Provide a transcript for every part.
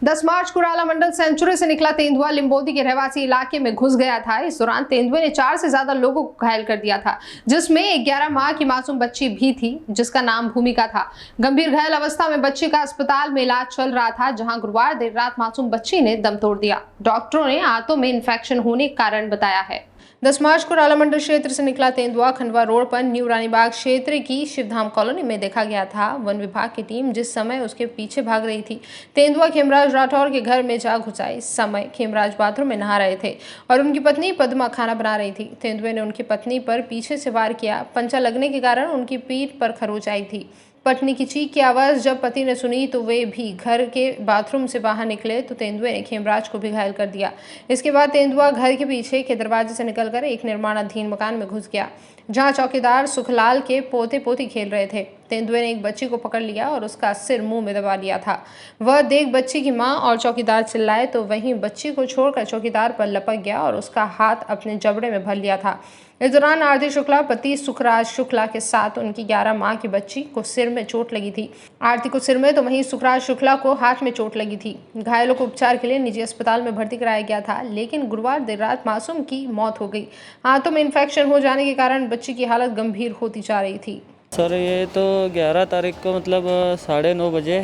10 मार्च को राला मंडल सेंचुरी से निकला तेंदुआ लिंबोदी के रहवासी इलाके में घुस गया था। इस दौरान तेंदुए ने 4 से ज्यादा लोगों को घायल कर दिया था, जिसमें 11 माह की मासूम बच्ची भी थी जिसका नाम भूमिका था। गंभीर घायल अवस्था में बच्ची का अस्पताल में इलाज चल रहा था, जहां गुरुवार देर रात मासूम बच्ची ने दम तोड़ दिया। डॉक्टरों ने आंतों में इन्फेक्शन होने का कारण बताया है। 10 मार्च को राला मंडल क्षेत्र से निकला तेंदुआ खंडवा रोड पर न्यू रानीबाग क्षेत्र की शिवधाम कॉलोनी में देखा गया था। वन विभाग की टीम जिस समय उसके पीछे भाग रही थी, तेंदुआ खेमराज राठौर के घर में जा घुसा। इस समय खेमराज बाथरूम में नहा रहे थे और उनकी पत्नी पद्मा खाना बना रही थी। तेंदुए ने उनकी पत्नी पर पीछे से वार किया। पंचा लगने के कारण उनकी पीठ पर खरोंच आई थी। पत्नी की चीख की आवाज़ जब पति ने सुनी तो वे भी घर के बाथरूम से बाहर निकले तो तेंदुए ने खेमराज को भी घायल कर दिया। इसके बाद तेंदुआ घर के पीछे के दरवाजे से निकलकर एक निर्माणाधीन मकान में घुस गया, जहां चौकीदार सुखलाल के पोते पोती खेल रहे थे। तेंदुए ने एक बच्ची को पकड़ लिया और उसका सिर मुंह में दबा लिया था। वह देख बच्ची की मां और चौकीदार चिल्लाए तो वहीं बच्ची को छोड़कर चौकीदार पर लपक गया और उसका हाथ अपने जबड़े में भर लिया था। इस दौरान आरती शुक्ला पति सुखराज शुक्ला के साथ उनकी 11 माह की बच्ची को सिर में चोट लगी थी। आरती को सिर में तो वहीं सुखराज शुक्ला को हाथ में चोट लगी थी। घायलों को उपचार के लिए निजी अस्पताल में भर्ती कराया गया था, लेकिन गुरुवार देर रात मासूम की मौत हो गई। हाथों में इन्फेक्शन हो जाने के कारण बच्ची की हालत गंभीर होती जा रही थी। सर ये तो 11 तारीख को मतलब 9:30 बजे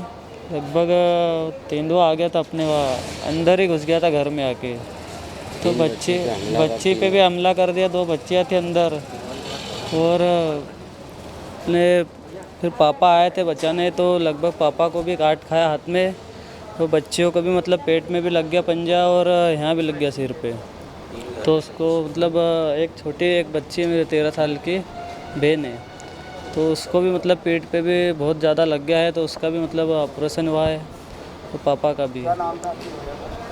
लगभग तेंदुआ आ गया था, अपने वहाँ अंदर ही घुस गया था घर में आके। तो बच्ची पे भी हमला कर दिया। 2 बच्चियाँ थी अंदर और फिर पापा आए थे बचाने, तो लगभग पापा को भी काट खाया हाथ में। तो बच्चियों को भी मतलब पेट में भी लग गया पंजा और यहाँ भी लग गया सिर पे। तो उसको मतलब एक बच्ची मेरे 13 साल की बहन है, तो उसको भी मतलब पेट पे भी बहुत ज़्यादा लग गया है, तो उसका भी मतलब ऑपरेशन हुआ है। तो पापा का भी।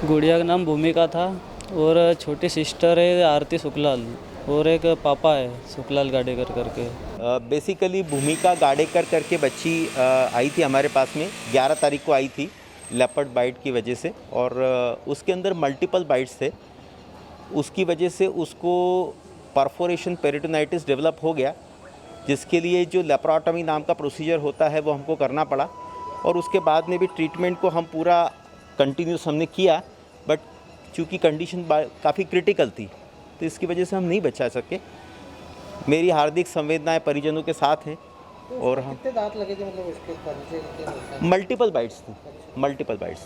गुड़िया का नाम भूमिका था और छोटी सिस्टर है आरती शुक्लाल और एक पापा है शुक्लाल गाडेकर करके। बेसिकली भूमिका गाडेकर करके बच्ची आई थी हमारे पास में, 11 तारीख को आई थी लेपर्ड बाइट की वजह से, और उसके अंदर मल्टीपल बाइट्स थे। उसकी वजह से उसको परफोरेशन पेरिटोनाइटिस डेवलप हो गया, जिसके लिए जो लेप्रोटॉमी नाम का प्रोसीजर होता है वो हमको करना पड़ा। और उसके बाद में भी ट्रीटमेंट को हम पूरा कंटिन्यूस हमने किया, बट चूँकि कंडीशन काफ़ी क्रिटिकल थी तो इसकी वजह से हम नहीं बचा सके। मेरी हार्दिक संवेदनाएं परिजनों के साथ हैं। और हम कितने दांत लगे थे मतलब उसके? मल्टीपल बाइट्स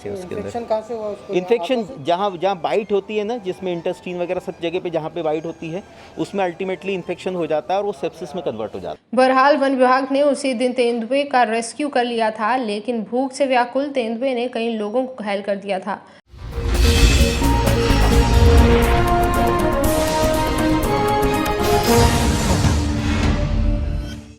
थे उसके अंदर। इन्फेक्शन कहाँ से हुआ उसको? इन्फेक्शन जहाँ बाइट होती है ना, जिसमें इंटेस्टाइन वगैरह सब जगह पे जहाँ पे बाइट होती है, उसमें अल्टीमेटली इन्फेक्शन हो जाता है और वो सेप्सिस में कन्वर्ट हो जाता है। बहरहाल वन विभाग ने उसी दिन तेंदुए का रेस्क्यू कर लिया था, लेकिन भूख से व्याकुल तेंदुए ने कई लोगों को घायल कर दिया था।